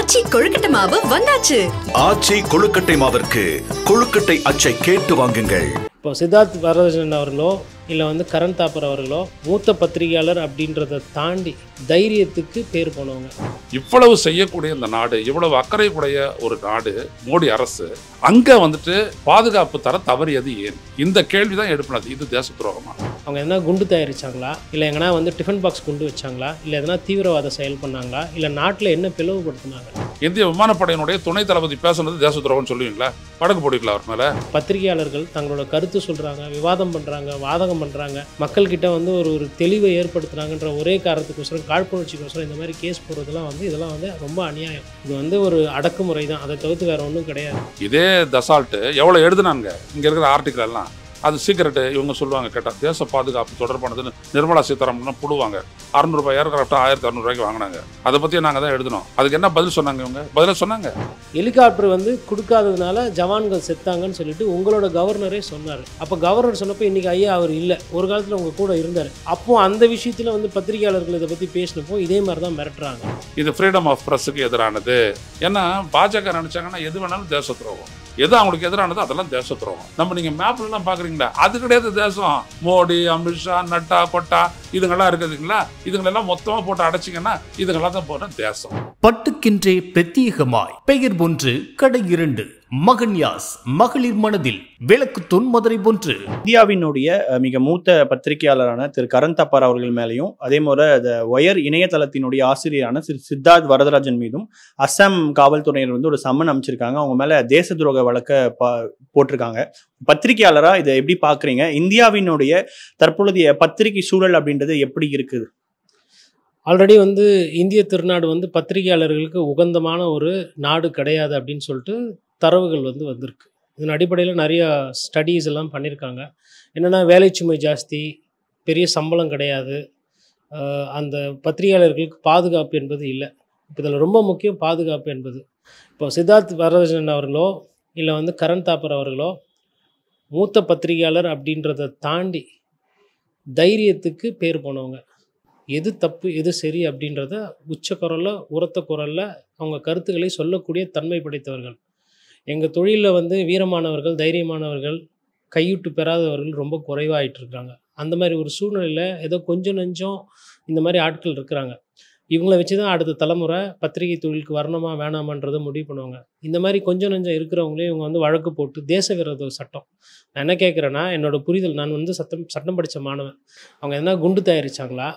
ஆச்சி கொழுக்கட்டை மாவு வந்தாச்சு. ஆச்சி கொழுக்கட்டை மாவிற்கு கொழுக்கட்டை அச்சை கேட்டு வாங்குங்கள். இப்போ சித்தார்த் வரதராஜன் அவர்களோ இல்லை கரண் தாப்பர் அவர்களோ மூத்த பத்திரிகையாளர் அப்படின்றத தாண்டி தைரியத்துக்கு பேர் போனவங்க. இவ்வளவு செய்யக்கூடிய இந்த நாடு, இவ்வளவு அக்கறை கூடிய ஒரு நாடு மோடி அரசு, அங்கே பாதுகாப்பு தர தவறியது ஏன்? இந்த கேள்வி தான் எழுப்பினது. இது தேச துரோகமா? அவங்க எதனா குண்டு தயாரிச்சாங்களா, இல்லை எங்கன்னா டிஃபன் பாக்ஸ் குண்டு வச்சாங்களா, இல்லை எதனா தீவிரவாத செயல் பண்ணாங்களா, இல்லை நாட்டில் என்ன பிளவுபடுத்தினாங்க? இந்திய விமானப்படையினுடைய துணை தளபதி பேசுனது தேச துரோகம் சொல்லுவீங்களா? படகு போடுவீங்களா அவர் மேல? பத்திரிகையாளர்கள் தங்களோட கருத்து சொல்றாங்க, விவாதம் பண்றாங்க, வாதகம் பண்றாங்க, மக்கள் கிட்ட ஒரு தெளிவை ஏற்படுத்துறாங்கன்ற ஒரே காரணத்துக்கோசரம், காழ்ப்புணர்ச்சிக்கோசரம் இந்த மாதிரி கேஸ் போடுறதுலாம் இதெல்லாம் ரொம்ப அநியாயம். இது ஒரு அடக்குமுறை தான், அதை தவிர்த்து வேற ஒன்றும் கிடையாது. இதே தசால்ட்டு எவ்வளவு எழுதுனாங்க இங்க இருக்கிற ஆர்டிக்கல் எல்லாம், அது சீக்கிரட்டு இவங்க சொல்லுவாங்க கேட்டால் தேச பாதுகாப்பு தொடர்பானதுன்னு நிர்மலா சீதாராமன் போடுவாங்க. 600 ரூபாய் ஏர்கிராஃப்ட் 1600 வாங்கினாங்க. அதை பற்றி நாங்கள் தான் எழுதணும். அதுக்கு என்ன பதில் சொன்னாங்க? இவங்க பதிலாக சொன்னாங்க, ஹெலிகாப்டர் கொடுக்காததுனால ஜவான்கள் செத்தாங்கன்னு சொல்லிட்டு உங்களோட கவர்னரே சொன்னார். அப்போ கவர்னர் சொன்னப்போ இன்னைக்கு ஐயா அவர் இல்லை, ஒரு காலத்தில் உங்க கூட இருந்தார். அப்போ அந்த விஷயத்தில் பத்திரிகையாளர்கள் இதை பற்றி பேசினப்போ இதே மாதிரி தான் மிரட்டுறாங்க. இது ஃப்ரீடம் ஆஃப் ப்ரெஸ்ஸுக்கு எதிரானது. ஏன்னா பாஜக நினைச்சாங்கன்னா எது வேணாலும் தேச துரோகம், எது அவங்களுக்கு எதிரானது அதெல்லாம் தேச துரோகம். நம்ம நீங்க மேப்லாம் பாக்குறீங்களா, அது கிடையாது தேசம். மோடி, அமித்ஷா, நட்டா, கொட்டா இதுங்கெல்லாம் இருக்குதுங்களா, இதுங்களெல்லாம் மொத்தமா போட்டு அடைச்சிங்கன்னா இதுங்கெல்லாம் தான் போட்ட தேசம். பட்டுக்கென்றே பிரத்யேகமாய் பெயர் ஒன்று கடை 2 மகன்யாஸ் மகளிர் மனதில் விளக்கு தொன்மதுரை போன்று. இந்தியாவினுடைய மிக மூத்த பத்திரிகையாளரான திரு கரண் தாப்பர் அவர்கள் மேலேயும், அதே போல ஒயர் இணையதளத்தினுடைய ஆசிரியரான திரு சித்தார்த் வரதராஜன் மீதும் அஸ்ஸாம் காவல்துறையினர் ஒரு சம்மன் அமைச்சிருக்காங்க. அவங்க மேல தேச துரோக வழக்க போட்டிருக்காங்க. பத்திரிகையாளரா இதை எப்படி பாக்குறீங்க? இந்தியாவினுடைய தற்பொழுதைய பத்திரிகை சூழல் அப்படின்றது எப்படி இருக்குது? ஆல்ரெடி இந்திய திருநாடு பத்திரிகையாளர்களுக்கு உகந்தமான ஒரு நாடு கிடையாது அப்படின்னு சொல்லிட்டு தரவுகள் வந்திருக்கு. இதன் அடிப்படையில் நிறைய ஸ்டடீஸ் எல்லாம் பண்ணியிருக்காங்க. என்னென்னா, வேலைச்சுமை ஜாஸ்தி, பெரிய சம்பளம் கிடையாது, அந்த பத்திரிகையாளர்களுக்கு பாதுகாப்பு என்பது இல்லை. இப்போ இதில் ரொம்ப முக்கியம் பாதுகாப்பு என்பது. இப்போ சித்தார்த் வரதராஜன் அவர்களோ இல்லை கரண் தாப்பர் அவர்களோ மூத்த பத்திரிகையாளர் அப்படின்றத தாண்டி தைரியத்துக்கு பேர் போனவங்க. எது தப்பு எது சரி அப்படின்றத உச்ச குரலில், உரத்த குரலில் அவங்க கருத்துக்களை சொல்லக்கூடிய தன்மை படைத்தவர்கள். எங்கள் தொழிலில் வீரமானவர்கள், தைரியமானவர்கள், கையூட்டு பெறாதவர்கள் ரொம்ப குறைவாயிட்ருக்காங்க. அந்த மாதிரி ஒரு சூழ்நிலையில் ஏதோ கொஞ்சம் நெஞ்சம் இந்த மாதிரி ஆட்கள் இருக்கிறாங்க. இவங்களை வச்சு தான் அடுத்த தலைமுறை பத்திரிகை தொழிலுக்கு வரணுமா வேணாமான்றதை முடிவு பண்ணுவாங்க. இந்த மாதிரி கொஞ்சம் நெஞ்சம் இருக்கிறவங்களே இவங்க வழக்கு போட்டு தேச விரோத சட்டம். நான் என்ன கேட்குறேன்னா, என்னோட புரிதல், நான் சட்டம் படித்த மாணவன். அவங்க எதனா குண்டு தயாரித்தாங்களா,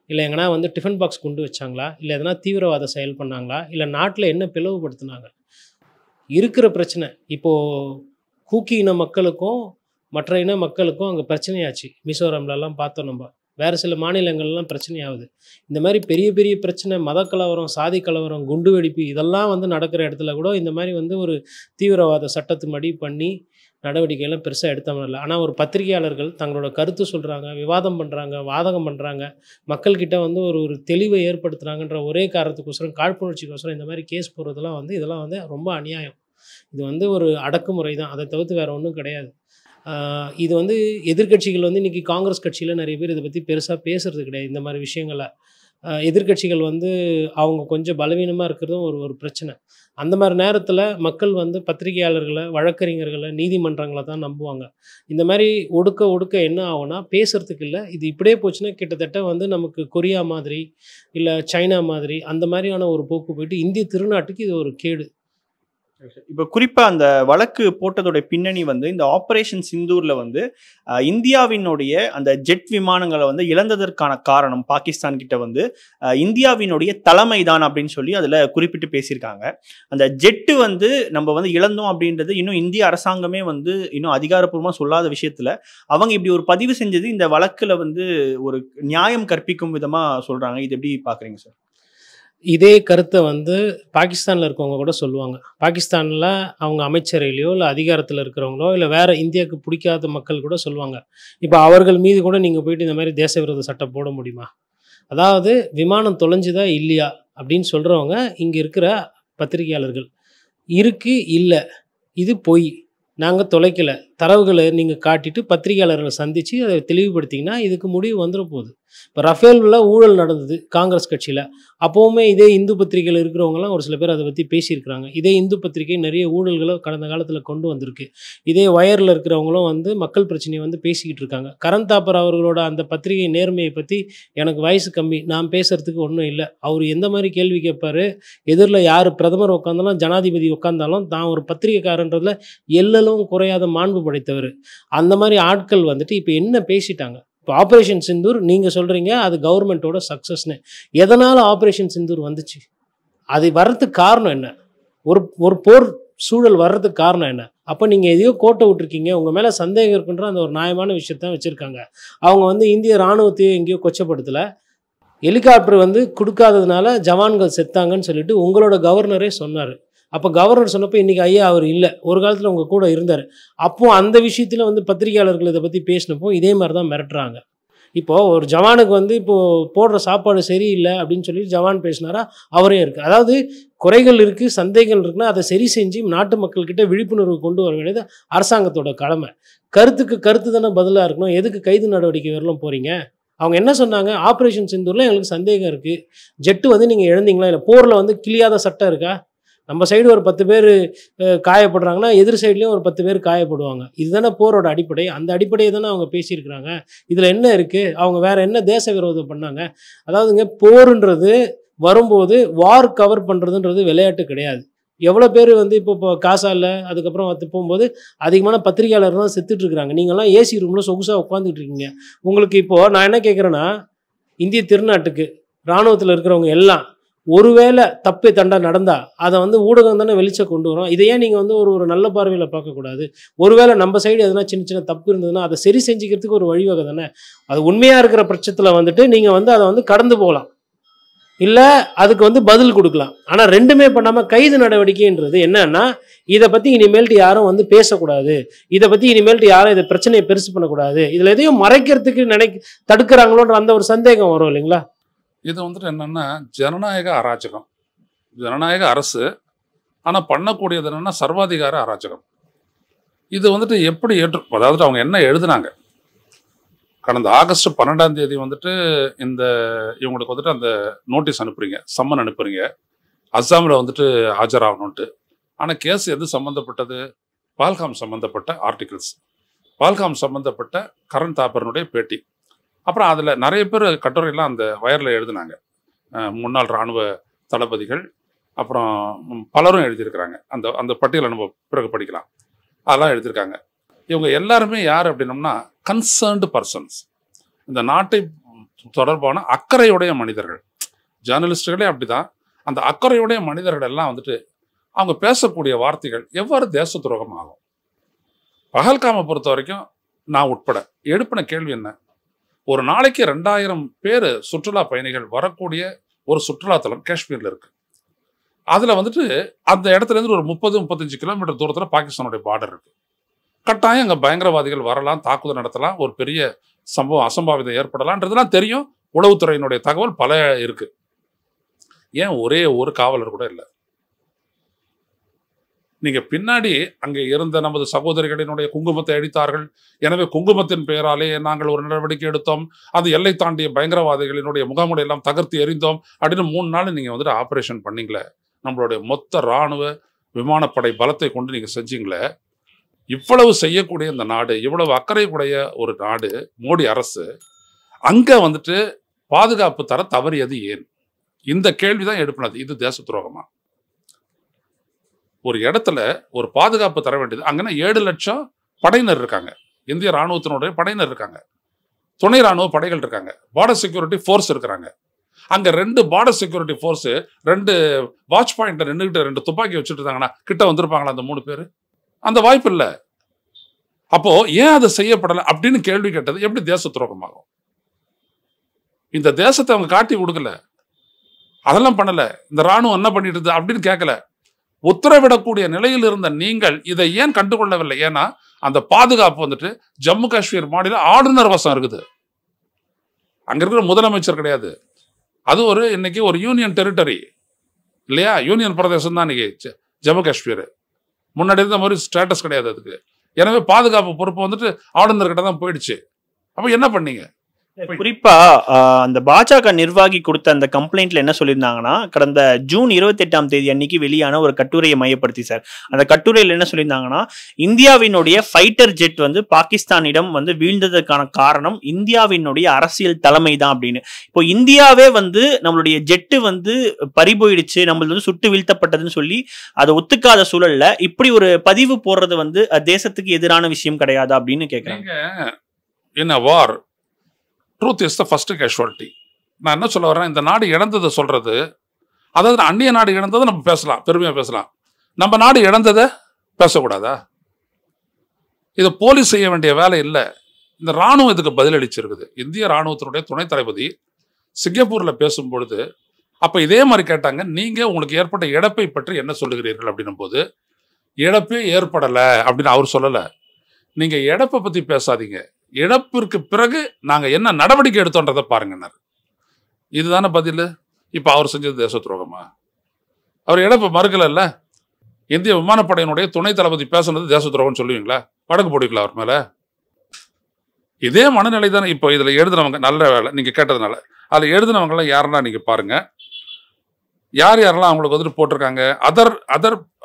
இல்லை எங்கன்னா டிஃபன் பாக்ஸ் குண்டு வச்சாங்களா, இல்லை எதனா தீவிரவாத செயல் பண்ணாங்களா, இல்லை நாட்டில் என்ன பிளவுபடுத்தினாங்க? இருக்கிற பிரச்சனை இப்போது கூக்கி இன மக்களுக்கும் மற்ற இன மக்களுக்கும் அங்கே பிரச்சனையாச்சு. மிசோரம்லலாம் பார்த்தோம், நம்ம வேறு சில மாநிலங்கள்லாம் பிரச்சனையாகுது. இந்த மாதிரி பெரிய பெரிய பிரச்சனை, மத கலவரம், சாதி கலவரம், குண்டு வெடிப்பு இதெல்லாம் நடக்கிற இடத்துல கூட இந்த மாதிரி ஒரு தீவிரவாத சட்டத்து மடி பண்ணி நடவடிக்கையெல்லாம் பெருசாக எடுத்தவங்க. ஆனால் ஒரு பத்திரிகையாளர்கள் தங்களோட கருத்து சொல்கிறாங்க, விவாதம் பண்ணுறாங்க, வாதகம் பண்ணுறாங்க, மக்கள்கிட்ட ஒரு தெளிவை ஏற்படுத்துகிறாங்கன்ற ஒரே காரணத்துக்கோசரம், காழ்ப்புணர்ச்சிக்கோசரம் இந்த மாதிரி கேஸ் போடுறதுலாம் இதெல்லாம் ரொம்ப அநியாயம். இது ஒரு அடக்குமுறை தான், அதை தவிர்த்து வேறு ஒன்றும் கிடையாது. இது எதிர்க்கட்சிகள் இன்றைக்கி காங்கிரஸ் கட்சியில் நிறைய பேர் இதை பற்றி பெருசாக பேசுகிறது கிடையாது. இந்த மாதிரி விஷயங்களை எதிர்க்கட்சிகள் அவங்க கொஞ்சம் பலவீனமாக இருக்கிறதும் ஒரு பிரச்சனை. அந்த மாதிரி நேரத்தில் மக்கள் பத்திரிகையாளர்களை, வழக்கறிஞர்களை, நீதிமன்றங்களை தான் நம்புவாங்க. இந்த மாதிரி ஒடுக்க என்ன ஆகும்னா, பேசுகிறதுக்கு இல்லை, இது இப்படியே போச்சுன்னா கிட்டத்தட்ட நமக்கு கொரியா மாதிரி இல்லை சைனா மாதிரி அந்த மாதிரியான ஒரு போக்கு போயிட்டு இந்திய திருநாட்டுக்கு இது ஒரு கேடு. இப்போ குறிப்பாக அந்த வழக்கு போட்டதோட பின்னணி இந்த ஆப்ரேஷன் சிந்தூரில் இந்தியாவினுடைய அந்த ஜெட் விமானங்களை இழந்ததற்கான காரணம் பாகிஸ்தான் கிட்ட இந்தியாவினுடைய தலைமை தான் அப்படின்னு சொல்லி அதில் குறிப்பிட்டு பேசியிருக்காங்க. அந்த ஜெட்டு நம்ம இழந்தோம் அப்படின்றது இன்னும் இந்திய அரசாங்கமே இன்னும் அதிகாரப்பூர்வமாக சொல்லாத விஷயத்தில் அவங்க இப்படி ஒரு பதிவு செஞ்சது இந்த வழக்கில் ஒரு நியாயம் கற்பிக்கும் விதமாக சொல்கிறாங்க. இது எப்படி பார்க்குறீங்க சார்? இதே கருத்தை பாகிஸ்தானில் இருக்கவங்க கூட சொல்லுவாங்க. பாகிஸ்தானில் அவங்க அமைச்சரையிலையோ இல்லை அதிகாரத்தில் இருக்கிறவங்களோ இல்லை வேறு இந்தியாவுக்கு பிடிக்காத மக்கள் கூட சொல்லுவாங்க. இப்போ அவர்கள் மீது கூட நீங்கள் போயிட்டு இந்த மாதிரி தேச விரோத சட்டம் போட முடியுமா? அதாவது விமானம் தொலைஞ்சுதா இல்லையா அப்படின்னு சொல்கிறவங்க இங்கே இருக்கிற பத்திரிகையாளர்கள். இருக்குது, இல்லை, இது பொய், நாங்கள் தொலைக்கலை, தரவுகளை நீங்கள் காட்டிட்டு பத்திரிகையாளர்களை சந்தித்து அதை தெளிவுபடுத்திங்கன்னா இதுக்கு முடிவு வந்துட போகுது. இப்போ ரஃபேலில் ஊழல் நடந்தது காங்கிரஸ் கட்சியில், அப்போவுமே இதே இந்து பத்திரிகையில் இருக்கிறவங்களாம் ஒரு சில பேர் அதை பற்றி பேசியிருக்கிறாங்க. இதே இந்து பத்திரிகை நிறைய ஊழல்களை கடந்த காலத்தில் கொண்டு வந்திருக்கு. இதே வயரில் இருக்கிறவங்களும் வந்து மக்கள் பிரச்சனையை வந்து பேசிக்கிட்டு இருக்காங்க. கரண் தாப்பர் அவர்களோட அந்த பத்திரிகை நேர்மையை பற்றி எனக்கு வயசு கம்மி, நான் பேசுகிறதுக்கு ஒன்றும் இல்லை. அவர் எந்த மாதிரி கேள்வி கேட்பார், எதிரில் யார் பிரதமர் உட்காந்தாலும் ஜனாதிபதி உட்காந்தாலும் தான் ஒரு பத்திரிகைக்காரன்றதில் எல்லலும் குறையாத மாண்பு படைத்தவர். அந்த மாதிரி ஆட்கள் வந்துட்டு இப்போ என்ன பேசிட்டாங்க. இப்போ ஆப்ரேஷன் சிந்தூர் நீங்கள் சொல்கிறீங்க அது கவர்மெண்ட்டோட சக்ஸஸ்னு. எதனால் ஆப்ரேஷன் சிந்தூர் வந்துச்சு? அது வர்றதுக்கு காரணம் என்ன? ஒரு போர் சூழல் வர்றதுக்கு காரணம் என்ன? அப்போ நீங்கள் எதையோ கோட்டை விட்டுருக்கீங்க, உங்கள் மேலே சந்தேகம் இருக்குன்ற அந்த ஒரு நியாயமான விஷயத்தான் வச்சுருக்காங்க. அவங்க வந்து இந்திய இராணுவத்தையோ எங்கேயோ கொச்சப்படுத்தலை. ஹெலிகாப்டர் வந்து கொடுக்காததுனால ஜவான்கள் செத்தாங்கன்னு சொல்லிட்டு உங்களோட கவர்னரே சொன்னார். அப்போ கவர்னர் சொன்னப்போ இன்றைக்கி ஐயா அவர் இல்லை, ஒரு காலத்தில் உங்கள் கூட இருந்தார். அப்போது அந்த விஷயத்தில் வந்து பத்திரிகையாளர்கள் இதை பற்றி பேசினப்போ இதே மாதிரி தான் மிரட்டுறாங்க. இப்போது ஒரு ஜவானுக்கு வந்து இப்போது போடுற சாப்பாடு சரியில்லை அப்படின்னு சொல்லி ஜவான் பேசினாரா, அவரே இருக்குது. அதாவது குறைகள் இருக்குது, சந்தேகங்கள் இருக்குன்னா அதை சரி செஞ்சு நாட்டு மக்கள்கிட்ட விழிப்புணர்வு கொண்டு வர வேண்டியது அரசாங்கத்தோட கடமை. கருத்துக்கு கருத்து தானே பதிலாக இருக்கணும். எதுக்கு கைது நடவடிக்கை வரலாம் போகிறீங்க? அவங்க என்ன சொன்னாங்க, ஆப்ரேஷன் சிந்தூரில் எங்களுக்கு சந்தேகம் இருக்குது, ஜெட்டு வந்து நீங்கள் எழுந்தீங்களா, இல்லை போரில் வந்து கிளியாத சட்டம் இருக்கா? நம்ம சைடு ஒரு 10 பேர் காயப்படுறாங்கன்னா எதிர் சைட்லேயும் ஒரு 10 பேர் காயப்படுவாங்க. இதுதானே போரோட அடிப்படை. அந்த அடிப்படையை தானே அவங்க பேசியிருக்கிறாங்க. இதில் என்ன இருக்குது? அவங்க வேறு என்ன தேச விரோதம் பண்ணாங்க? அதாவதுங்க, போருன்றது வரும்போது வார் கவர் பண்ணுறதுன்றது விளையாட்டு கிடையாது. எவ்வளோ பேர் வந்து இப்போ காசாவில் அதுக்கப்புறம் போகும்போது அதிகமான பத்திரிகையாளர் தான் செத்துட்ருக்குறாங்க. நீங்கள்லாம் ஏசி ரூமில் சொகுசாக உட்காந்துட்டு இருக்கீங்க. உங்களுக்கு இப்போது நான் என்ன கேட்குறேன்னா, இந்திய திருநாட்டுக்கு இராணுவத்தில் இருக்கிறவங்க எல்லாம் ஒருவேளை தப்பு தண்டா நடந்தால் அதை வந்து ஊடகம் தானே வெளிச்சம் கொண்டு வரும். இதை ஏன் நீங்கள் வந்து ஒரு நல்ல பார்வையில் பார்க்கக்கூடாது? ஒருவேளை நம்ம சைடு எதனா சின்ன சின்ன தப்பு இருந்ததுன்னா அதை சரி செஞ்சுக்கிறதுக்கு ஒரு வழிவகை தானே. அது உண்மையாக இருக்கிற பட்சத்தில் வந்துட்டு நீங்கள் வந்து அதை வந்து கடந்து போகலாம், இல்லை அதுக்கு வந்து பதில் கொடுக்கலாம். ஆனால் ரெண்டுமே பண்ணாமல் கைது நடவடிக்கைன்றது என்னன்னா, இதை பற்றி இனிமேல்ட்டு யாரும் வந்து பேசக்கூடாது, இதை பற்றி இனிமேல்ட்டு யாரும் இதை பிரச்சனையை பெருசு பண்ணக்கூடாது, இதில் எதையும் மறைக்கிறதுக்கு தடுக்கிறாங்களோன்ற அந்த ஒரு சந்தேகம் வரும் இல்லைங்களா? இது வந்துட்டு என்னென்னா ஜனநாயக அராஜகம், ஜனநாயக அரசு, ஆனால் பண்ணக்கூடியது என்னென்னா சர்வாதிகார அராஜகம். இது வந்துட்டு எப்படி அதாவது அவங்க என்ன எழுதுனாங்க, கடந்த ஆகஸ்ட் 12ஆம் தேதி வந்துட்டு இவங்களுக்கு வந்துட்டு அந்த நோட்டீஸ் அனுப்புறீங்க, சம்மன் அனுப்புறீங்க, அஸ்ஸாமில் வந்துட்டு ஆஜராகணுன்ட்டு. ஆனால் கேஸ் எது சம்மந்தப்பட்டது? பால்காம் சம்மந்தப்பட்ட ஆர்டிகிள்ஸ், பால்காம் சம்மந்தப்பட்ட கரண் தாப்பரனுடைய பேட்டி. அப்புறம் அதில் நிறைய பேர் கட்டுரையெல்லாம் அந்த வயரில் எழுதுனாங்க. முன்னாள் இராணுவ தளபதிகள், அப்புறம் பலரும் எழுதியிருக்கிறாங்க. அந்த பட்டியலை நம்ம பிறகு படிக்கலாம். அதெல்லாம் எழுதியிருக்காங்க. இவங்க எல்லாருமே யார் அப்படின்னம்னா கன்சர்ன்டு பர்சன்ஸ், இந்த நாட்டை தொடர்பான அக்கறையுடைய மனிதர்கள். ஜேர்னலிஸ்டுகளே அப்படிதான். அந்த அக்கறையுடைய மனிதர்கள் எல்லாம் வந்துட்டு அவங்க பேசக்கூடிய வார்த்தைகள் எவ்வாறு தேச துரோகம் ஆகும். பஹல்காமை பொறுத்த வரைக்கும் நான் உட்பட எழுப்பின கேள்வி என்ன, ஒரு நாளைக்கு 2000 பேர் சுற்றுலா பயணிகள் வரக்கூடிய ஒரு சுற்றுலாத்தலம் காஷ்மீரில் இருக்கு. அதில் வந்துட்டு அந்த இடத்துலேருந்து ஒரு 30-35 கிலோமீட்டர் தூரத்தில் பாகிஸ்தானுடைய பார்டர் இருக்கு. கட்டாயம் அங்கே பயங்கரவாதிகள் வரலாம், தாக்குதல் நடத்தலாம், ஒரு பெரிய அசம்பாவிதம் ஏற்படலான்றதுலாம் தெரியும். உளவுத்துறையினுடைய தகவல் பல இருக்கு. ஏன் ஒரே ஒரு காவலர் கூட இல்லை? நீங்க பின்னாடி அங்கே இருந்த நமது சகோதரிகளினுடைய குங்குமத்தை அடித்தார்கள், எனவே குங்குமத்தின் பெயராலே நாங்கள் ஒரு நடவடிக்கை எடுத்தோம், அது எல்லை தாண்டிய பயங்கரவாதிகளினுடைய முகாமுடைய எல்லாம் தகர்த்து எறிந்தோம் அப்படின்னு 3 நாள் நீங்க வந்துட்டு ஆபரேஷன் பண்ணீங்களே, நம்மளுடைய மொத்த இராணுவ விமானப்படை பலத்தை கொண்டு நீங்க செஞ்சீங்களே. இவ்வளவு செய்யக்கூடிய இந்த நாடு, இவ்வளவு அக்கறை உடைய ஒரு நாடு மோடி அரசு, அங்க வந்துட்டு பாதுகாப்பு தர தவறியது ஏன்? இந்த கேள்விதான் எழுப்பினது. இது தேச துரோகமா? ஒரு இடத்துல ஒரு பாதுகாப்பு தர வேண்டியது, அங்கன்னா 7 லட்சம் படையினர் இருக்காங்க, இந்திய இராணுவத்தினுடைய படையினர் இருக்காங்க, துணை இராணுவ படைகள் இருக்காங்க, பார்டர் செக்யூரிட்டி ஃபோர்ஸ் இருக்கிறாங்க. அங்க 2 பார்டர் செக்யூரிட்டி ஃபோர்ஸ் 2 வாட்ச் பாயிண்ட்ல நின்றுகிட்டு 2 துப்பாக்கி வச்சுட்டு இருந்தாங்கன்னா கிட்ட வந்திருப்பாங்களா அந்த 3 பேர்? அந்த வாய்ப்பு இல்லை. அப்போ ஏன் அது செய்யப்படலை அப்படின்னு கேள்வி கேட்டது எப்படி தேச துரோகமாகும்? இந்த தேசத்தை அவங்க காட்டி கொடுக்கல, அதெல்லாம் பண்ணல, இந்த இராணுவம் என்ன பண்ணிட்டு இருக்கு அப்படின்னு கேட்கல. உத்தரவிடக்கூடிய நிலையில் இருந்த நீங்கள் இதை ஏன் கண்டுகொள்ளவில்லை? ஏன்னா அந்த பாதுகாப்பு வந்துட்டு ஜம்மு காஷ்மீர் மாநில ஆளுநர் வசம் இருக்குது, அங்க இருக்கிற முதலமைச்சர் கிடையாது. அது இன்னைக்கு ஒரு யூனியன் டெரிட்டரி இல்லையா, யூனியன் பிரதேசம் தான் இன்னைக்கு ஜம்மு காஷ்மீர். முன்னாடி இருந்த மாதிரி ஸ்டேட்டஸ் கிடையாது அதுக்கு. எனவே பாதுகாப்பு பொறுப்பு வந்துட்டு ஆளுநர்கிட்ட தான் போயிடுச்சு. அப்போ என்ன பண்ணீங்க? குறிப்பா அந்த பாஜக நிர்வாகி கொடுத்த அந்த கம்ப்ளைண்ட்ல என்ன சொல்லியிருந்தாங்கன்னா, கடந்த ஜூன் 28ஆம் தேதி அன்னைக்கு வெளியான ஒரு கட்டுரையை மையப்படுத்தி சார், அந்த கட்டுரையில் என்ன சொல்லியிருந்தாங்கன்னா, இந்தியாவினுடைய ஃபைட்டர் ஜெட் வந்து பாகிஸ்தானிடம் வந்து வீழ்ந்ததற்கான காரணம் இந்தியாவினுடைய அரசியல் தலைமை தான் அப்படின்னு. இப்போ இந்தியாவே வந்து நம்மளுடைய ஜெட்டு வந்து பறிபோயிடுச்சு, நம்மளது வந்து சுட்டு வீழ்த்தப்பட்டதுன்னு சொல்லி அதை ஒத்துக்காத சூழல்ல இப்படி ஒரு பதிவு போடுறது வந்து தேசத்துக்கு எதிரான விஷயம் கிடையாது அப்படின்னு கேட்குறாங்க. இன் a war truth is the first casualty. நான் என்ன சொல்ல வரேன், இந்த நாடு இழந்ததை சொல்றது, அதாவது அந்நிய நாடு இழந்ததை நம்ம பேசலாம், பெருமையாக பேசலாம். நம்ம நாடு இழந்ததை பேசக்கூடாதா? இதை போலீஸ் செய்ய வேண்டிய வேலை இல்லை. இந்த இராணுவம் இதுக்கு பதிலளிச்சிருக்குது. இந்திய இராணுவத்தினுடைய துணை தளபதி சிங்கப்பூரில் பேசும்பொழுது அப்போ இதே மாதிரி கேட்டாங்க, நீங்கள் உங்களுக்கு ஏற்பட்ட இழப்பை பற்றி என்ன சொல்லுகிறீர்கள் அப்படின்னும் போது, இழப்பே ஏற்படலை அப்படின்னு அவர் சொல்லலை. நீங்கள் இழப்பை பற்றி பேசாதீங்க, இழப்பிற்கு பிறகு நாங்கள் என்ன நடவடிக்கை எடுத்தோன்றதை பாருங்கன்னார். இதுதானே பதில். இப்போ அவர் செஞ்சது தேச துரோகமா? அவர் இழப்பை மறுக்கல. இந்திய விமானப்படையினுடைய துணை தளபதி பேசுனது தேச துரோகம்னு சொல்லுவீங்களா? வழக்கு போடுவீங்களா அவர் மேலே? இதே மனநிலை தானே இப்போ இதில் எழுதுனவங்க. நல்ல வேலை நீங்கள் கேட்டதுனால. அதில் எழுதுனவங்களாம் யாருன்னா நீங்கள் பாருங்க, யார் யாரெல்லாம் அவங்களுக்கு வந்துட்டு போட்டிருக்காங்க.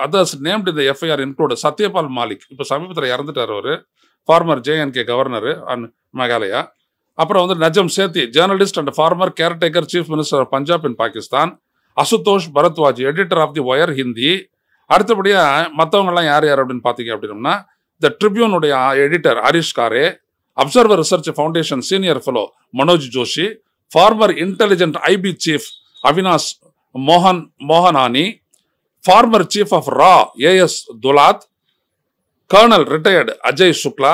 அதர்ஸ் நேம்டு இந்த எஃப்ஐஆர் இன்க்ளூட் சத்யபால் மாலிக், இப்போ சமீபத்தில் இறந்துட்டார் அவர், farmer JNK governor and Meghalaya. அப்புறம் வந்து நஜம் சேத்தி, journalist and farmer caretaker chief minister of Punjab in Pakistan. Ashutosh Bharadwaj, editor of the wire Hindi. அடுத்தபடியாக மற்றவங்கலாம் யார் யார் அப்படின்னு பார்த்தீங்க அப்படின்னா, த ட்ரிபியூனுடைய editor Harish Khare, observer research foundation senior fellow Manoj Joshi, farmer intelligent IB chief Avinash மோகனானி, farmer chief of raw AS துலாத், Colonel retired Ajay Shukla,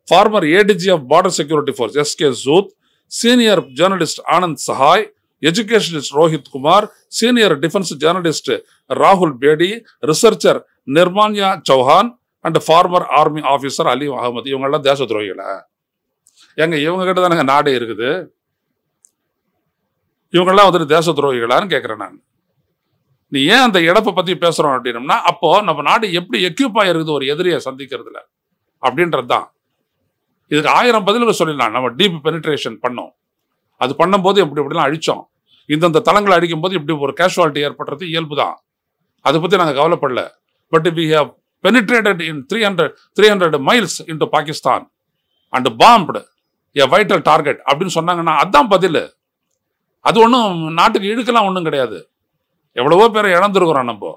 former ADG of Border Security Force SK Zoot, senior journalist Anand Sahai, educationist Rohit Kumar, senior defense journalist Rahul Bedi, researcher Nirmanya Chauhan and former army officer Ali Ahmed. இவங்கெல்லாம் தேச துரோகிகளா? எங்க இவங்க கிட்ட தானே நாடே இருக்குது. இவங்கெல்லாம் வந்துட்டு தேச துரோகிகளான்னு கேட்குறேன் நான். நீ ஏன் அந்த இழப்பை பற்றி பேசுகிறோம் அப்படின்னம்னா, அப்போ நம்ம நாடு எப்படி எக்யூப் ஆகிருக்குது ஒரு எதிரியை சந்திக்கிறதுல அப்படின்றது தான். இதுக்கு 1000 பதில்கள் சொல்லிடலாம். நம்ம டீப் பெனிட்ரேஷன் பண்ணோம், அது பண்ணும்போது எப்படிலாம் அழித்தோம், இந்தந்த தளங்களை அடிக்கும் போது இப்படி ஒரு கேஷுவாலிட்டி ஏற்படுறது இயல்பு தான். அதை பற்றி நாங்கள் கவலைப்படல. But we have penetrated in 300 miles into Pakistan and bombed a vital target அப்படின்னு சொன்னாங்கன்னா அதுதான் பதில். அது ஒன்றும் நாட்டுக்கு இழுக்கலாம் ஒன்றும் கிடையாது. எவ்வளவோ பேரை இழந்துருக்குறோம் நம்ம,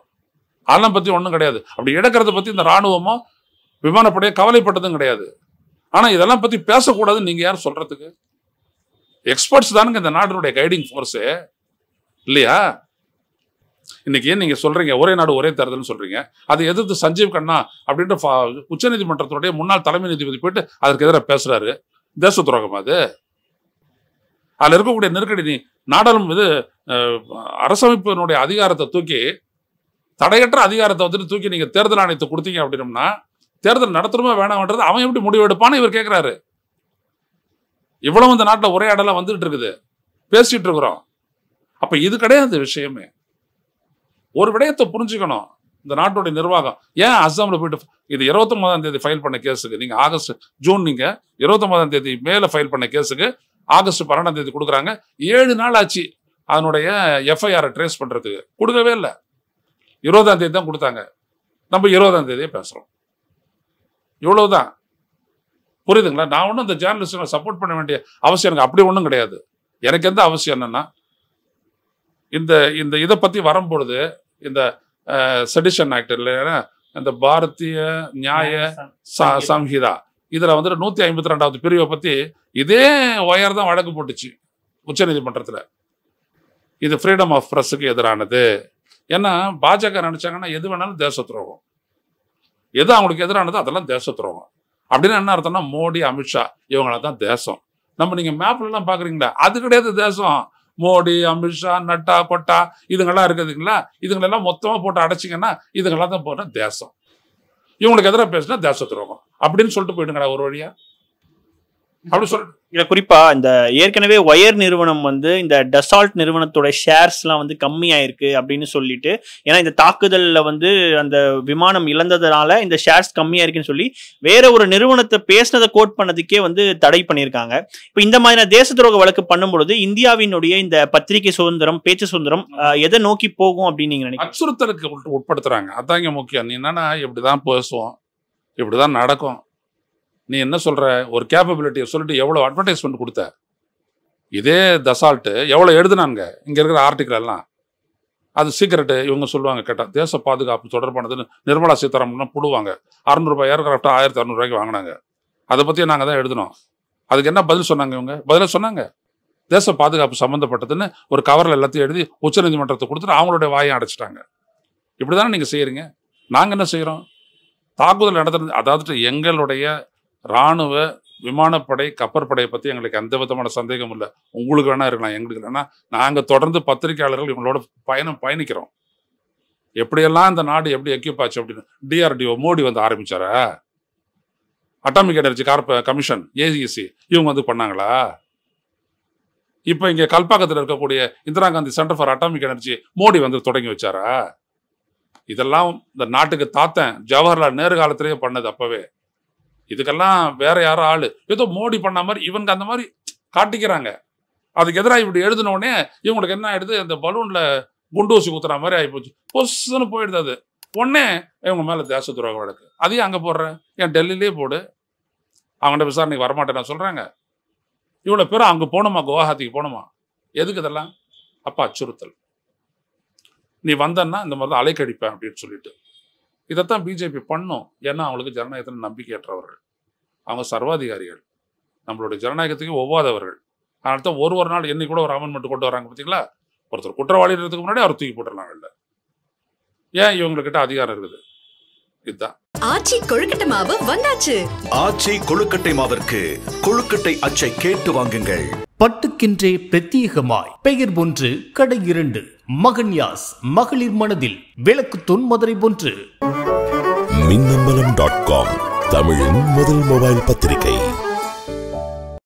அதெல்லாம் பற்றி ஒன்றும் கிடையாது. அப்படி இழக்கிறத பற்றி இந்த இராணுவமோ விமானப்படையோ கவலைப்பட்டதும் கிடையாது. ஆனால் இதெல்லாம் பற்றி பேசக்கூடாதுன்னு நீங்கள் யார் சொல்கிறதுக்கு? எக்ஸ்பர்ட்ஸ் தானுங்க இந்த நாட்டினுடைய கைடிங் ஃபோர்ஸு, இல்லையா? இன்னைக்கு ஏன் நீங்கள் சொல்கிறீங்க ஒரே நாடு ஒரே தேர்தல்னு சொல்கிறீங்க? அதை எதிர்த்து சஞ்சீவ் கண்ணா அப்படின்ற உச்சநீதிமன்றத்தினுடைய முன்னாள் தலைமை நீதிபதி போயிட்டு அதற்கு எதிராக பேசுகிறாரு. தேச துரோகம் அது. அதில் இருக்கக்கூடிய நெருக்கடி, நீ நாடாளுமன்ற இது அரசமைப்பினுடைய அதிகாரத்தை தூக்கி, தடையற்ற அதிகாரத்தை வந்துட்டு தூக்கி நீங்கள் தேர்தல் ஆணையத்தை கொடுத்தீங்க அப்படின்னம்னா தேர்தல் நடத்தணுமா வேணாம்ன்றது அவன் எப்படி முடிவு எடுப்பான்னு இவர் கேட்குறாரு. இவ்வளவு இந்த நாட்டில் உரையாடலாம் வந்துட்டு இருக்குது, பேசிட்டு இருக்கிறோம். அப்போ இது கிடையாது விஷயமே. ஒரு விடயத்தை புரிஞ்சுக்கணும். இந்த நாட்டுடைய நிர்வாகம் ஏன் அஸ்ஸாமில் போயிட்டு இது 29ஆம் தேதி ஃபைல் பண்ண கேஸுக்கு நீங்கள் ஜூன் நீங்கள் 29ஆம் தேதி மேலே ஃபைல் பண்ண கேஸுக்கு ஆகஸ்ட் 12ஆம் தேதி கொடுக்குறாங்க. 7 நாள் ஆச்சு அதனுடைய எஃப்ஐஆரை ட்ரேஸ் பண்ணுறதுக்கு. கொடுக்கவே இல்லை. 20ஆம் தேதி தான் கொடுத்தாங்க. நம்ம 20ஆம் தேதியே பேசுகிறோம். இவ்வளவுதான். புரியுதுங்களா? நான் ஒன்றும் இந்த ஜேர்னலிஸ்டுகளை சப்போர்ட் பண்ண வேண்டிய அவசியம் எனக்கு அப்படி ஒன்றும் கிடையாது. எனக்கு எந்த அவசியம் என்னன்னா, இந்த இதை பற்றி வரும்பொழுது இந்த செடிஷன் ஆக்ட் இல்லைன்னா இந்த பாரதிய நியாய சம்ஹிதா இதில் வந்துட்டு 152வது பிரிவை பற்றி இதே ஒயர் தான் வழக்கு போட்டுச்சு உச்சநீதிமன்றத்தில். இது ஃப்ரீடம் ஆஃப் ப்ரெஸ்ஸுக்கு எதிரானது. ஏன்னா பாஜக நினச்சாங்கன்னா எது வேணாலும் தேச துரோகம், எது அவங்களுக்கு எதிரானதோ அதெல்லாம் தேச துரோகம். அப்படின்னு என்ன அர்த்தம்னா மோடி அமித்ஷா இவங்கள தான் தேசம். நம்ம நீங்கள் மேப்லலாம் பார்க்குறீங்களா, அது கிடையாது தேசம். மோடி அமித்ஷா நட்டா கொட்டா இதுங்கெல்லாம் இருக்குதுங்களா, இதுங்களெல்லாம் மொத்தமாக போட்டு அடைச்சிங்கன்னா இதுங்கெல்லாம் தான் போனால் தேசம். இவங்களுக்கு எதிராக பேசினா தேச துரோகம் அப்படின்னு சொல்லிட்டு போயிடுங்கடா ஒரு வழியா. அப்படி சொல்ல இல்ல குறிப்பா இந்த ஏற்கனவே ஒயர் நிறுவனம் வந்து இந்த டசால்ட் நிறுவனத்தோட ஷேர்ஸ்லாம் வந்து கம்மியாயிருக்கு அப்படின்னு சொல்லிட்டு, ஏன்னா இந்த தாக்குதல்ல வந்து அந்த விமானம் இழந்ததுனால இந்த ஷேர்ஸ் கம்மியாயிருக்குன்னு சொல்லி வேற ஒரு நிறுவனத்தை பேசினதை கோட் பண்ணதுக்கே வந்து தடை பண்ணியிருக்காங்க. இப்போ இந்த மாதிரியான தேச துரோக வழக்கு பண்ணும்பொழுது இந்தியாவினுடைய இந்த பத்திரிகை சுதந்திரம், பேச்சு சுதந்திரம் எதை நோக்கி போகும் அப்படின்னு நீங்க நினைக்கிறீங்க? அச்சுறுத்தலுக்கு உட்படுத்துறாங்க. அதான் இங்க முக்கியம். நீ என்னன்னா இப்படிதான் பேசுவோம், இப்படிதான் நடக்கும், நீ என்ன சொல்ற, ஒரு கேப்பபிலிட்டியை சொல்லிட்டு எவ்வளோ அட்வர்டைஸ்மெண்ட் கொடுத்த. இதே தசால்ட்டு எவ்வளோ எழுதுனாங்க இங்கே இருக்கிற ஆர்டிக்கல் எல்லாம். அது சீக்கிரட்டு இவங்க சொல்லுவாங்க கேட்டால் தேச பாதுகாப்பு தொடர்பானதுன்னு நிர்மலா சீதாராமன் போடுவாங்க. 600 ரூபாய் ஏர்கிராஃப்ட் 1600 ரூபாய்க்கு வாங்கினாங்க. அதை பற்றி நாங்கள் தான் எழுதினோம். அதுக்கு என்ன பதில் சொன்னாங்க இவங்க? பதிலாக சொன்னாங்க தேச பாதுகாப்பு சம்மந்தப்பட்டதுன்னு ஒரு கவரில் எல்லாத்தையும் எழுதி உச்சநீதிமன்றத்தை கொடுத்துட்டு அவங்களுடைய வாயை அடைச்சிட்டாங்க. இப்படி தானே நீங்கள் செய்கிறீங்க. நாங்கள் என்ன செய்கிறோம்? தாக்குதல் நடத்துறது, அதாவது எங்களுடைய இராணுவ விமானப்படை கப்பற்படையை பற்றி எங்களுக்கு எந்த விதமான சந்தேகம் இல்லை. உங்களுக்கு வேணா இருக்கலாம், எங்களுக்கு இல்லைன்னா நாங்கள் தொடர்ந்து பத்திரிகையாளர்கள் இவங்களோட பயணிக்கிறோம். எப்படியெல்லாம் இந்த நாடு எப்படி எக்யூப் ஆச்சு அப்படின்னு DRDO மோடி வந்து ஆரம்பிச்சாரா? அட்டாமிக் எனர்ஜி கமிஷன் AEC இவங்க வந்து பண்ணாங்களா? இப்போ இங்கே கல்பாக்கத்தில் இருக்கக்கூடிய Indira Gandhi centre for atomic energy Modi வந்து தொடங்கி வச்சாரா? இதெல்லாம் இந்த நாட்டுக்கு தாத்தன் ஜவஹர்லால் நேரு காலத்திலேயே பண்ணது. அப்பவே இதுக்கெல்லாம் வேற யாரும் ஆளு ஏதோ மோடி பண்ண மாதிரி இவங்க அந்த மாதிரி காட்டிக்கிறாங்க. அதுக்கு எதிராக இப்படி எழுதினோடனே இவங்களுக்கு என்ன ஆயிடுது, இந்த பலூன்ல குண்டூசி குத்துற மாதிரி ஆகிப்போச்சு. பொசுன்னு போயிடுது. அது உடனே இவங்க மேல தேச துரோக வழக்கு. அதையும் அங்கே போடுறேன், ஏன் டெல்லியிலே போடு, அவங்கள்ட்ட விசாரணைக்கு வரமாட்டேன் நான் சொல்றாங்க. இவ்வளோ பேரும் அங்கே போகணுமா, குவஹாத்திக்கு போகணுமா? எதுக்கு இதெல்லாம்? அப்போ அச்சுறுத்தல். நீ வந்தன்னா இந்த மாதிரி தான் அலைக்கழிப்பேன் அப்படின்னு சொல்லிட்டு இதைத்தான் பிஜேபி பண்ணும். ஏன்னா அவங்களுக்கு ஜனநாயகத்தில் நம்பிக்கையற்றவர்கள், அவங்க சர்வாதிகாரிகள், நம்மளுடைய ஜனநாயகத்துக்கு ஒவ்வாதவர்கள். அதனால தான் ஒரு நாள் என்னைக்கு கூட ஒரு அமெண்ட்மெண்ட் கொண்டு வராங்க பார்த்தீங்களா? ஒருத்தர் குற்றவாளின்றதுக்கு முன்னாடி அவர் தூக்கி போட்டுடலாம். இல்லை, ஏன் இவங்ககிட்ட அதிகாரம் இருக்குது? இதுதான். ஆச்சி கொழுக்கட்டை மாவு வந்தாச்சு. ஆச்சி கொழுக்கட்டை மாவிற்கு கொழுக்கட்டை அச்சை கேட்டு வாங்குங்கள். பட்டுக்கென்றே பிரத்யேகமாய் பெயர் ஒன்று கடை 2 மகன்யாஸ் மகளிர் மனதில் விளக்குத்தூண் மதுரை 1. மின்னம்பலம்.com தமிழின் முதல் மொபைல் பத்திரிகை.